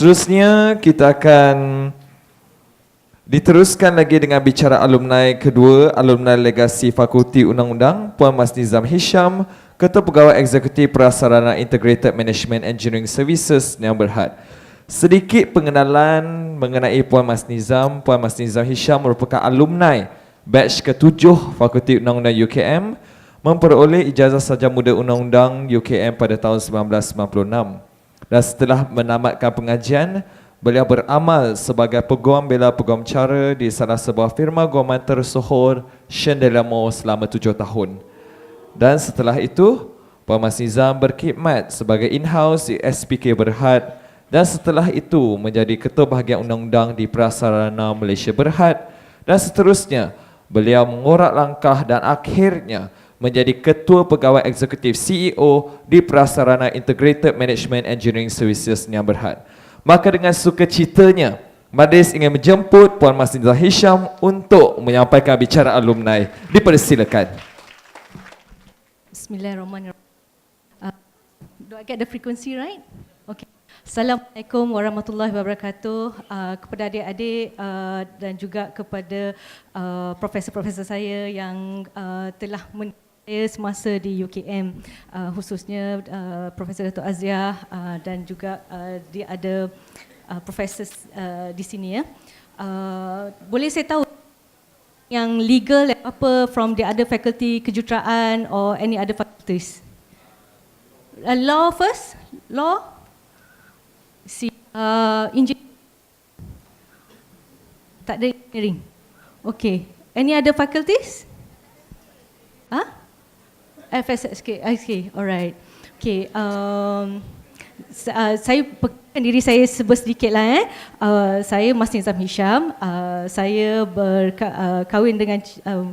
Seterusnya kita akan diteruskan lagi dengan bicara alumni kedua, alumni legasi Fakulti Undang-Undang Puan Masnizam Hisham, Ketua Pegawai Eksekutif Prasarana Integrated Management Engineering Services yang berhad. Sedikit pengenalan mengenai Puan Masnizam. Puan Masnizam Hisham merupakan alumni batch ke-7 Fakulti Undang-Undang UKM, memperoleh ijazah sarjana muda Undang-Undang UKM pada tahun 1996. Dan setelah menamatkan pengajian, beliau beramal sebagai peguam bela peguam cara di salah sebuah firma guaman tersohor Shendelamo selama 7 tahun. Dan setelah itu, Puan Masnizam berkhidmat sebagai in-house di SPK Berhad dan setelah itu menjadi Ketua Bahagian Undang-Undang di Prasarana Malaysia Berhad dan seterusnya beliau mengorak langkah dan akhirnya menjadi Ketua Pegawai Eksekutif CEO di Prasarana Integrated Management Engineering Services yang Berhad. Maka dengan sukacitanya, Majlis ingin menjemput Puan Masnizam Hisham untuk menyampaikan bicara alumni. Dipersilakan. Bismillahirrahmanirrahim. Do I get the frequency right? Okay. Assalamualaikum warahmatullahi wabarakatuh kepada adik-adik dan juga kepada profesor-profesor saya yang telah saya semasa di UKM, khususnya Profesor Dato' Azia dan juga dia ada profesor di sini ya. Boleh saya tahu yang legal apa from the other faculty, kejuruteraan or any other faculties? Law first? Law? Engineering? Tak ada engineering? Okay. Any other faculties? FSSK, okay, alright. Okay, saya perkenalkan diri saya sedikit lah. Saya Masnizam Hisham. Saya berkahwin dengan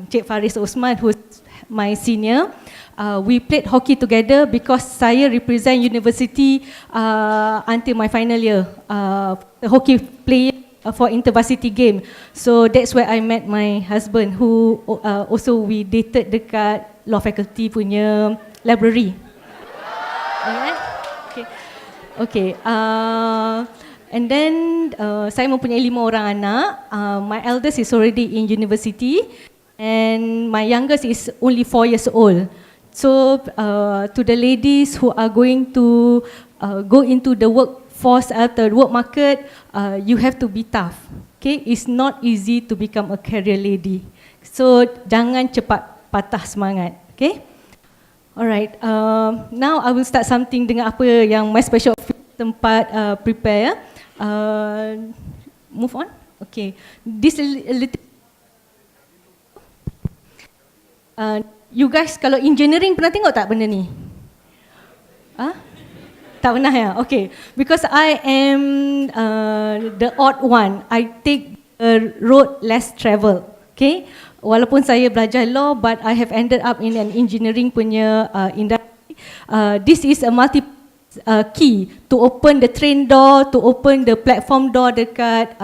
Cik Faris Osman, who's my senior. We played hockey together because saya represent university until my final year. The hockey player for intervarsity game. So that's where I met my husband, who also we dated dekat law faculty punya library. Alright. Okay. Okay. And then saya mempunyai 5 orang anak. My eldest is already in university, and my youngest is only 4 years old. So to the ladies who are going to go into the workforce atau work market, you have to be tough. Okay, it's not easy to become a career lady. So jangan cepat patah semangat. Okay. Alright. Now I will start something dengan apa yang my special tempat prepare. Move on. Okay. This a little. You guys kalau engineering pernah tengok tak benda ni? Tak pernah ya? Okay. Because I am the odd one. I take a road less travel. Okay. Walaupun saya belajar law, but I have ended up in an engineering punya industry. This is a multi key to open the train door, to open the platform door dekat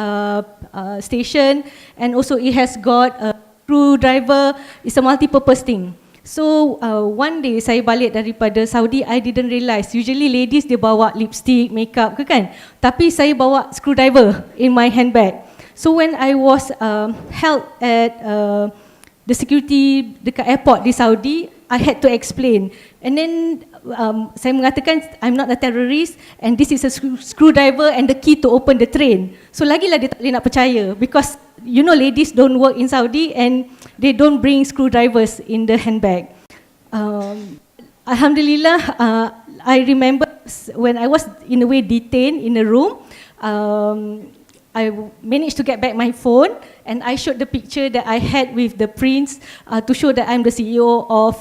station, and also it has got a screwdriver. It's a multi-purpose thing. So one day saya balik daripada Saudi, I didn't realise. Usually ladies dia bawa lipstick, makeup ke kan? Tapi saya bawa screwdriver in my handbag. So when I was held at the security dekat airport di Saudi, I had to explain. And then saya mengatakan I'm not a terrorist and this is a screwdriver and the key to open the train. So lagilah dia tak boleh nak percaya, because you know ladies don't work in Saudi and they don't bring screwdrivers in the handbag. Alhamdulillah, I remember when I was in a way detained in a room, I managed to get back my phone and I showed the picture that I had with the prince to show that I'm the CEO of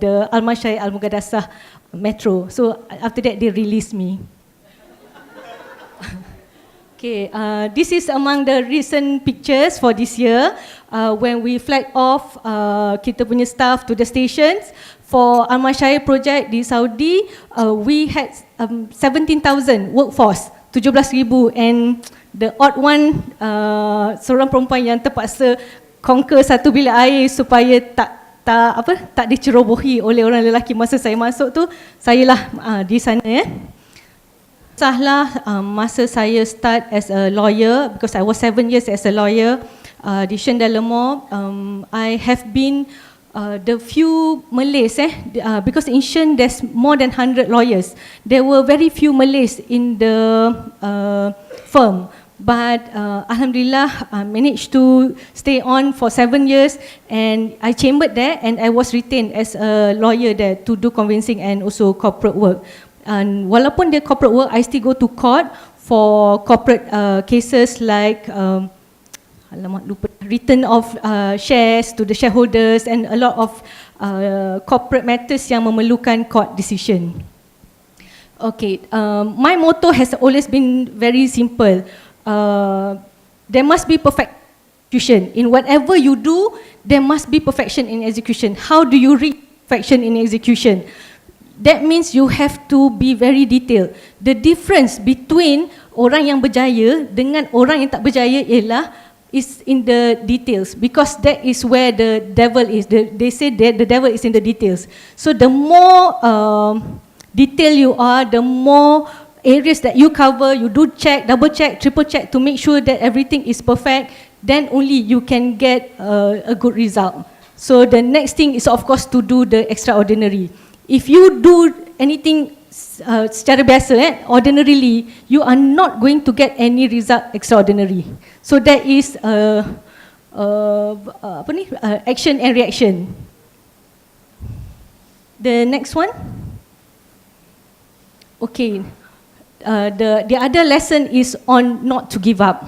the Alumni Al-Mughadasah Metro. So after that they released me. Okay, this is among the recent pictures for this year when we flag off kita punya staff to the stations. For Al-Mashayikh project di Saudi, we had 17,000 workforce, 17,000, and the odd one, seorang perempuan yang terpaksa conquer satu bilik air supaya tak dicerobohi oleh orang lelaki masa saya masuk tu, sayalah di sana ya. Sahlah masa saya start as a lawyer, because I was 7 years as a lawyer di Shendalemore. I have been the few Malays, because in Shen there's more than 100 lawyers. There were very few Malays in the firm. But Alhamdulillah, I managed to stay on for 7 years, and I chambered there, and I was retained as a lawyer there to do convincing and also corporate work. And walaupun dia corporate work, I still go to court for corporate cases like return of shares to the shareholders, and a lot of corporate matters yang memerlukan court decision. Okay, my motto has always been very simple. There must be perfection in whatever you do. There must be perfection in execution. How do you reach perfection in execution? That means you have to be very detailed. The difference between orang yang berjaya dengan orang yang tak berjaya ialah is in the details, because that is where the devil is. They say that the devil is in the details. So the more detail you are, the more areas that you cover, you do check, double check, triple check to make sure that everything is perfect, then only you can get a good result. So the next thing is of course to do the extraordinary. If you do anything secara biasa, ordinarily, you are not going to get any result extraordinary. So that is action and reaction. The next one. Okay. The other lesson is on not to give up.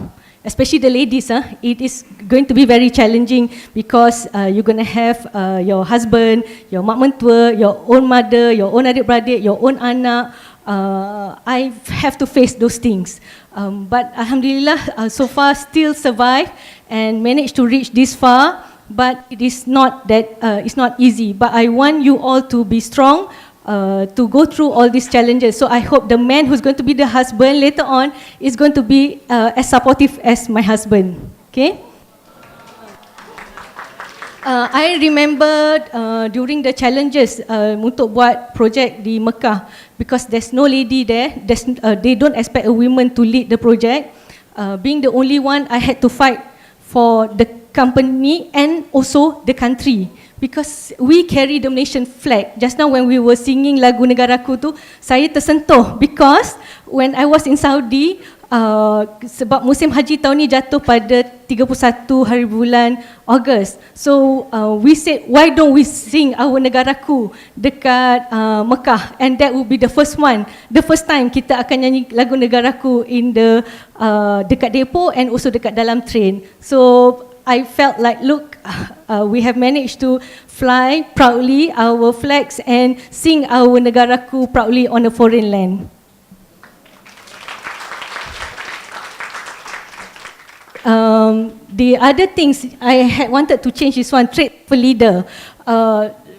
Especially the ladies, it is going to be very challenging, because you're going to have your husband, your mak mentua, your own mother, your own adik-beradik, your own anak. I have to face those things. But Alhamdulillah, so far still survive and managed to reach this far. But it is not that, it's not easy. But I want you all to be strong, to go through all these challenges. So I hope the man who's going to be the husband later on is going to be as supportive as my husband. Okay? I remember during the challenges untuk buat project di Mekah, because there's no lady there, they don't expect a woman to lead the project. Being the only one, I had to fight for the company and also the country, because we carry the Malaysian flag. Just now when we were singing lagu negaraku tu, saya tersentuh, because when I was in Saudi, sebab musim haji tahun ni jatuh pada 31 hari bulan Ogos. So we said, why don't we sing our negaraku dekat Mekah, and that would be the first one, the first time kita akan nyanyi lagu negaraku in the dekat depo and also dekat dalam train. So I felt like, look, we have managed to fly proudly our flags and sing our negaraku proudly on a foreign land. The other things I had wanted to change is one, trait for leader.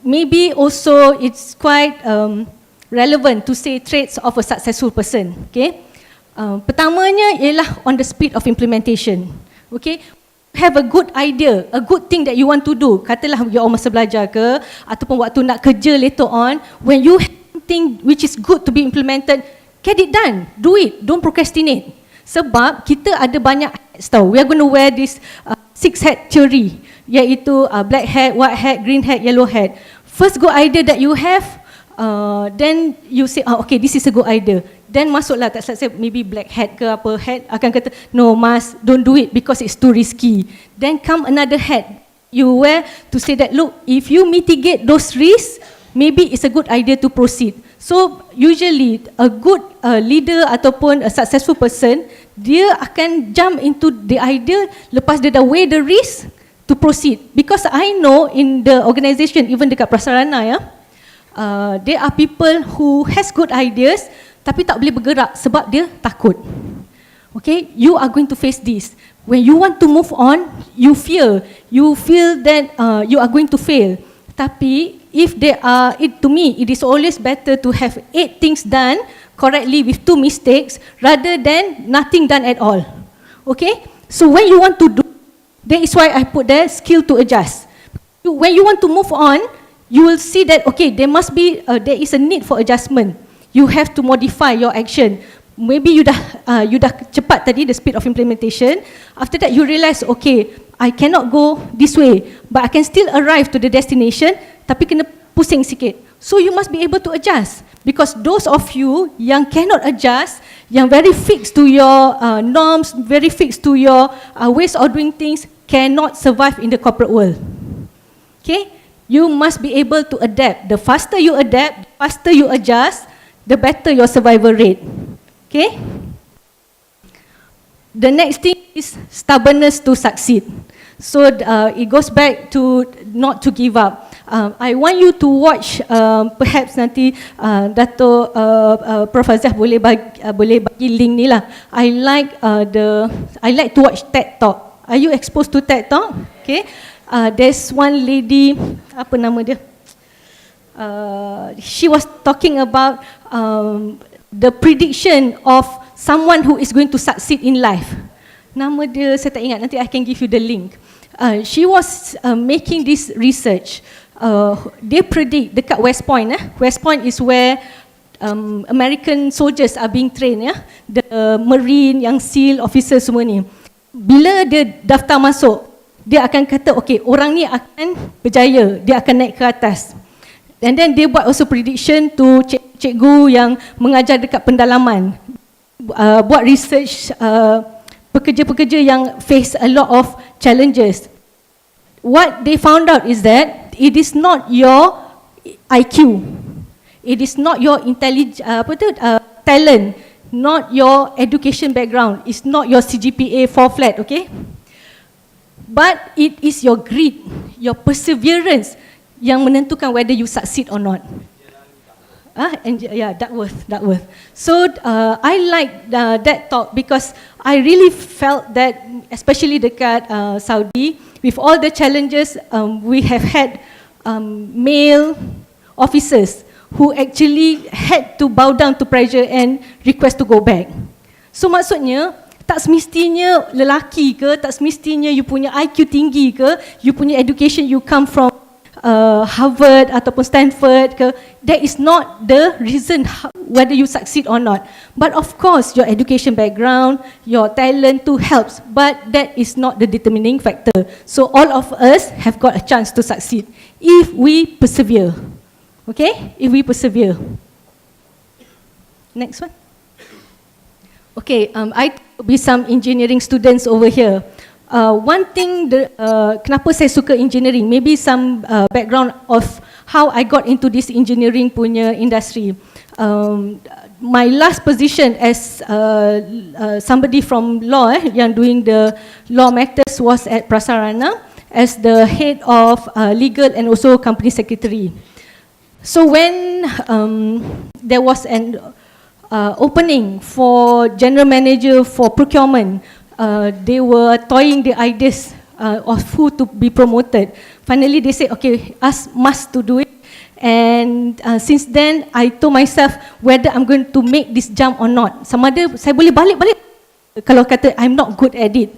Maybe also it's quite relevant to say traits of a successful person. Okay, pertamanya ialah on the speed of implementation. Okay, have a good idea, a good thing that you want to do. Katalah you all masa belajar ke, ataupun waktu nak kerja later on, when you have something which is good to be implemented, get it done, do it, don't procrastinate. Sebab kita ada banyak hats tau. We are going to wear this 6 hat theory, iaitu black hat, white hat, green hat, yellow hat. First good idea that you have, then you say, okay, this is a good idea. Then masuklah, tak salah, maybe black hat ke apa hat, akan kata, no mas, don't do it because it's too risky. Then come another hat you wear to say that, look, if you mitigate those risks, maybe it's a good idea to proceed. So usually a good leader ataupun a successful person, dia akan jump into the idea lepas dia dah weigh the risk to proceed. Because I know in the organisation, even dekat prasarana, there are people who has good ideas tapi tak boleh bergerak sebab dia takut. Okay, you are going to face this. When you want to move on, you feel that you are going to fail. Tapi if there are, to me, it is always better to have 8 things done correctly with 2 mistakes rather than nothing done at all. Okay, so when you want to do, that is why I put there skill to adjust. When you want to move on, you will see that, okay, there must be, there is a need for adjustment. You have to modify your action. maybe you dah cepat tadi, the speed of implementation. After that you realize, okay, I cannot go this way, but I can still arrive to the destination, tapi kena pusing sikit. So you must be able to adjust, because those of you yang cannot adjust, yang very fixed to your norms, very fixed to your ways of doing things, cannot survive in the corporate world. Okay, you must be able to adapt. The faster you adapt, the faster you adjust, the better your survival rate. Okay. The next thing is stubbornness to succeed. So it goes back to not to give up. I want you to watch, perhaps nanti Dato' Prof. Azhar boleh bagi link ni lah. I like to watch TED Talk. Are you exposed to TED Talk? Okay. There's one lady, apa nama dia? She was talking about the prediction of someone who is going to succeed in life. Nama dia saya tak ingat, nanti I can give you the link. She was making this research. They predict dekat West Point. West Point is where American soldiers are being trained. The Marine, yang SEAL officers semua ni. Bila dia daftar masuk, dia akan kata, okay, orang ni akan berjaya, dia akan naik ke atas. And then dia buat also prediction to cikgu yang mengajar dekat pendalaman. Buat research pekerja-pekerja yang face a lot of challenges. What they found out is that it is not your IQ, it is not your talent, not your education background, it's not your CGPA 4 flat, okay? But it is your grit, your perseverance yang menentukan whether you succeed or not. Duckworth. So I like that talk because I really felt that, especially dekat Saudi, with all the challenges, we have had male officers who actually had to bow down to pressure and request to go back. So maksudnya, tak semestinya lelaki ke, tak semestinya you punya IQ tinggi ke, you punya education you come from Harvard ataupun Stanford ke, that is not the reason whether you succeed or not. But of course, your education background, your talent too helps, but that is not the determining factor. So all of us have got a chance to succeed if we persevere. Okay, if we persevere. Next one. Okay, I be some engineering students over here. One thing, kenapa saya suka engineering, maybe some background of how I got into this engineering punya industry. My last position as somebody from law, yang doing the law matters, was at Prasarana as the head of legal and also company secretary. So when there was an opening for general manager for procurement, they were toying the ideas of who to be promoted. Finally, they said, okay, us must to do it. And since then, I told myself whether I'm going to make this jump or not. Sama ada saya boleh balik kalau kata I'm not good at it.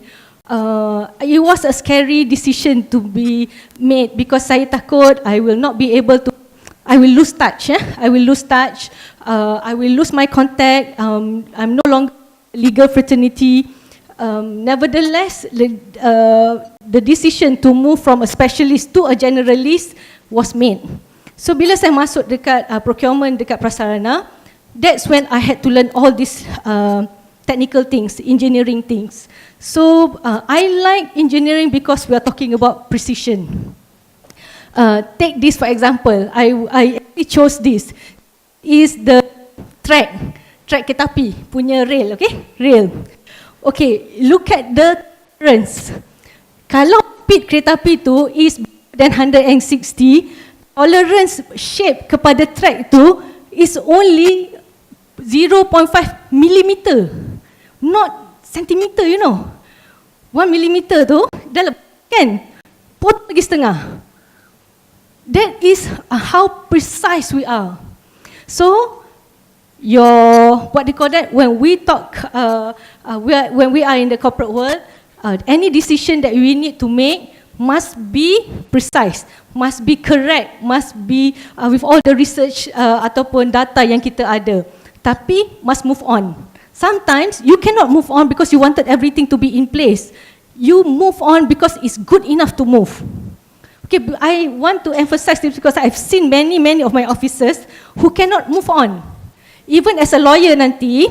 It was a scary decision to be made because saya takut I will not be able to. I will lose touch. I will lose touch. I will lose my contact. I'm no longer legal fraternity. Nevertheless, the decision to move from a specialist to a generalist was made. So bila saya masuk dekat procurement dekat Prasarana, that's when I had to learn all these technical things, engineering things. So I like engineering because we are talking about precision. Take this for example. I actually chose this. Is the track kereta api punya rail, okay? Rail. Okay, look at the tolerance. Kalau speed kereta api tu is than 160, tolerance shape kepada track tu is only 0.5 millimeter, not centimeter, you know. 1 millimeter tu dalam kan potong lagi setengah. That is how precise we are. So what they call that, when we talk, when we are in the corporate world, any decision that we need to make must be precise, must be correct, must be with all the research ataupun data yang kita ada. Tapi must move on. Sometimes you cannot move on because you wanted everything to be in place. You move on because it's good enough to move. Okay, I want to emphasize this because I've seen many of my officers who cannot move on. Even as a lawyer nanti,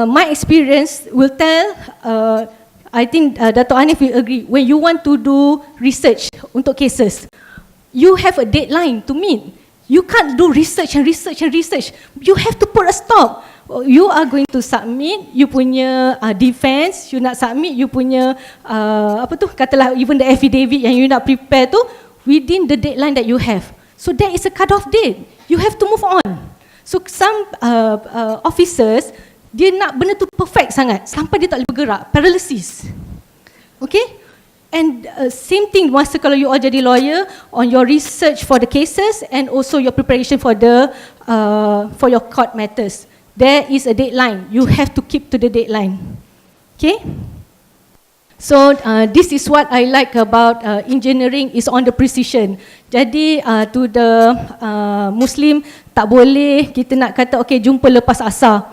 my experience will tell, I think Dato' Hanif will agree, when you want to do research untuk cases, you have a deadline to meet. You can't do research and research and research. You have to put a stop. You are going to submit you punya defense, you nak submit you punya apa tu, katalah even the affidavit yang you nak prepare tu within the deadline that you have. So there is a cut-off date. You have to move on. So some officers, dia nak benda tu perfect sangat sampai dia tak boleh bergerak, paralysis. Okay? And same thing masa kalau you all jadi lawyer, on your research for the cases and also your preparation for the for your court matters. There is a deadline. You have to keep to the deadline. Okay? So this is what I like about engineering, is on the precision. Jadi to the Muslim, tak boleh kita nak kata okay jumpa lepas asar,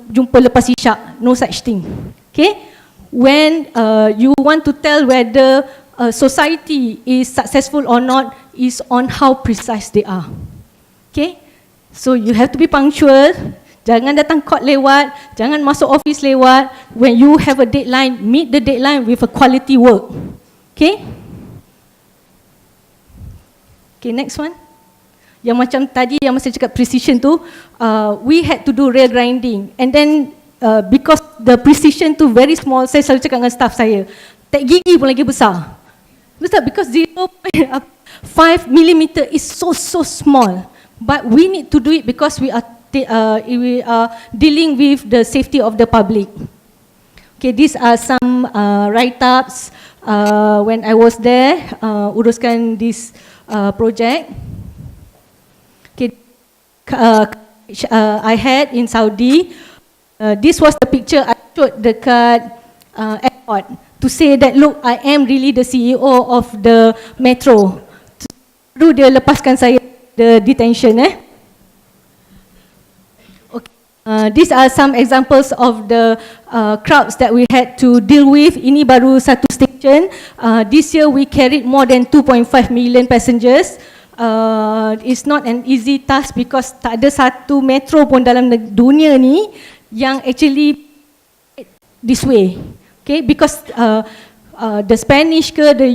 jumpa lepas isyak, no such thing. Okay? When you want to tell whether a society is successful or not is on how precise they are. Okay? So you have to be punctual. Jangan datang court lewat, jangan masuk office lewat. When you have a deadline, meet the deadline with a quality work. Okay? Okay, next one. Yang macam tadi yang masa cakap precision tu, we had to do rail grinding. And then because the precision tu very small, saya selalu cakap dengan staff saya, tek gigi pun lagi besar. Besar because 0.5 mm is so small. But we need to do it because we are dealing with the safety of the public. Okay, these are some write-ups when I was there, uruskan this project. Okay, I had in Saudi. This was the picture I showed dekat airport to say that look, I am really the CEO of the metro. Baru dia lepaskan saya the detention. These are some examples of the crowds that we had to deal with. Ini baru satu station. This year we carried more than 2.5 million passengers. It's not an easy task because tak ada satu metro pun dalam dunia ni yang actually this way. Okay, because the Spanish ke, the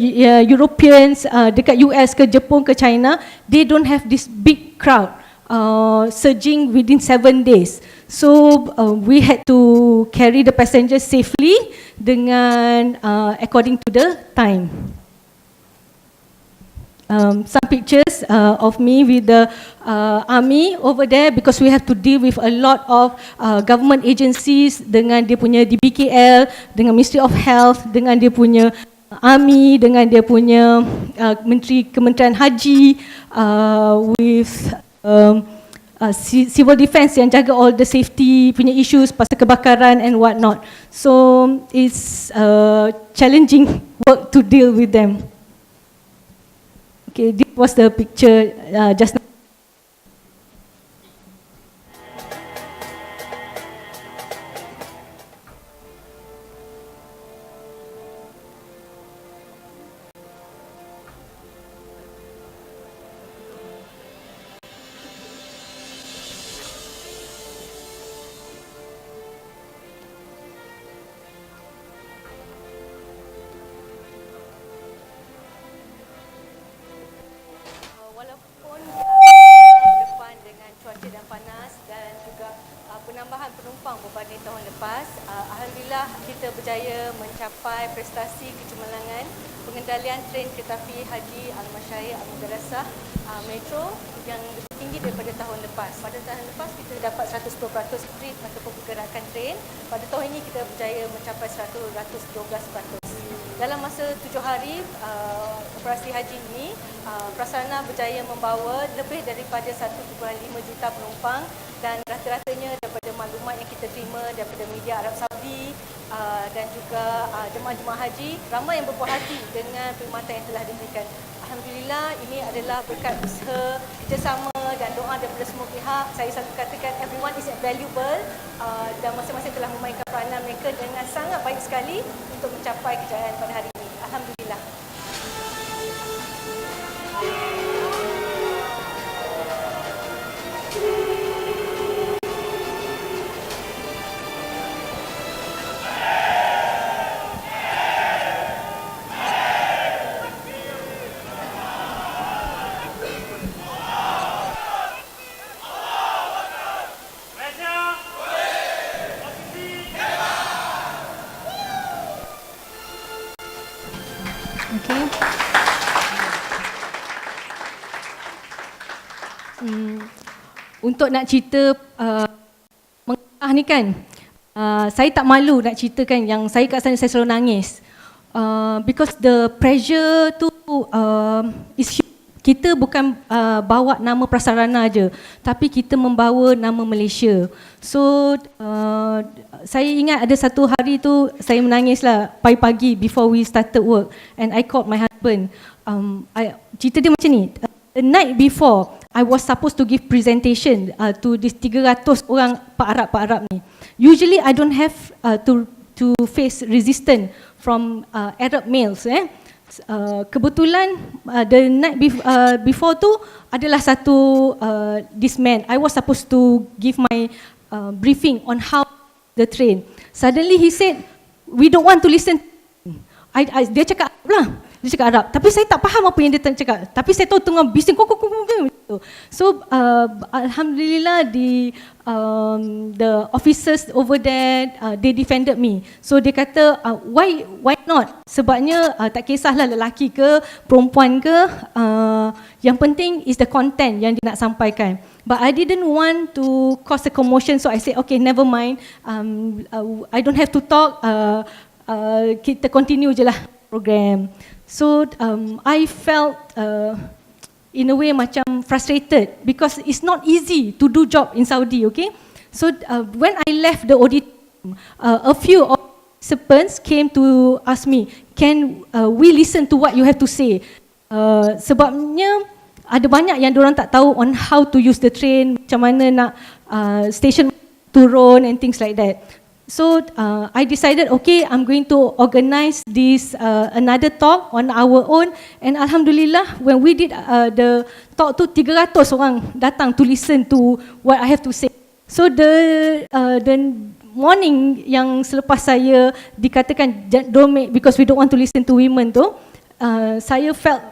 Europeans, dekat US ke, Jepun ke, China, they don't have this big crowd surging within 7 days. So we had to carry the passengers safely dengan according to the time. Some pictures of me with the army over there because we have to deal with a lot of government agencies dengan dia punya DBKL, dengan Ministry of Health, dengan dia punya army, dengan dia punya Kementerian Haji, with civil defense yang jaga all the safety punya issues pasal kebakaran and what not. So it's challenging work to deal with them. Okay, this was the picture just now. Penambahan penumpang berbanding tahun lepas, alhamdulillah kita berjaya mencapai prestasi kecemerlangan pengendalian tren kereta api haji Al-Masyair Al-Mudarasah Metro yang lebih tinggi daripada tahun lepas. Pada tahun lepas kita dapat 110% trip ataupun pergerakan tren. Pada tahun ini kita berjaya mencapai 112%. Dalam masa 7 hari operasi haji ini, prasarana berjaya membawa lebih daripada 1.5 juta penumpang dan rata-ratanya daripada maklumat yang kita terima daripada media Arab Saudi dan juga jemaah-jemaah haji, ramai yang berpuas hati dengan perkhidmatan yang telah diberikan. Alhamdulillah ini adalah berkat usaha kerjasama dan doa daripada semua pihak. Saya selalu katakan everyone is valuable dan masing-masing telah memainkan peranan mereka dengan sangat baik sekali untuk mencapai kejayaan pada hari ini. Alhamdulillah. Okay. Untuk nak cerita mengah ni kan, saya tak malu nak ceritakan yang saya kat sana saya selalu nangis. Because the pressure tu is huge. Kita bukan bawa nama prasarana aja, tapi kita membawa nama Malaysia. So saya ingat ada satu hari tu saya menangislah pagi-pagi before we started work, and I called my husband. Cerita dia macam ni. The night before, I was supposed to give presentation to this 300 orang Pak Arab ni. Usually I don't have to face resistance from Arab males. Kebetulan the night before tu adalah satu this man. I was supposed to give my briefing on how the train. Suddenly he said, we don't want to listen. Dia cakap Arab lah. Dia cakap Arab. Tapi saya tak faham apa yang dia cakap. Tapi saya tahu tengah bising. So alhamdulillah the officers over there they defended me. So dia kata why not? Sebabnya tak kisahlah lelaki ke perempuan ke, yang penting is the content yang dia nak sampaikan. But I didn't want to cause a commotion, so I said okay, never mind. I don't have to talk. Kita continue je lah program. So I felt in a way macam frustrated because it's not easy to do job in Saudi, okay? So when I left the auditorium, a few participants came to ask me, can we listen to what you have to say? Sebabnya ada banyak yang diorang tak tahu on how to use the train, macam mana nak station turun and things like that. So I decided, okay, I'm going to organize this another talk on our own, and alhamdulillah when we did the talk tu 300 orang datang to listen to what I have to say. So the morning yang selepas saya dikatakan don't make because we don't want to listen to women tu, saya felt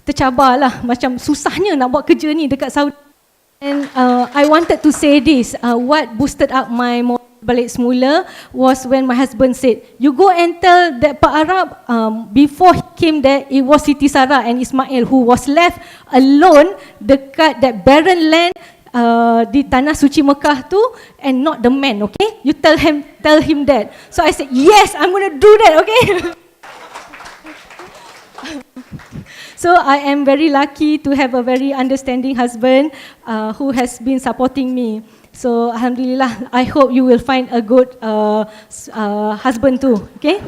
tercabarlah, macam susahnya nak buat kerja ni dekat Saudi. And I wanted to say this, what boosted up my moral balik semula was when my husband said, you go and tell that Pak Arab, before he came there, it was Siti Sarah and Ismail who was left alone dekat that barren land di tanah suci Mekah tu, and not the man, okay? You tell him that. So I said, yes, I'm going to do that, okay? So I am very lucky to have a very understanding husband who has been supporting me. So alhamdulillah, I hope you will find a good husband too, okay?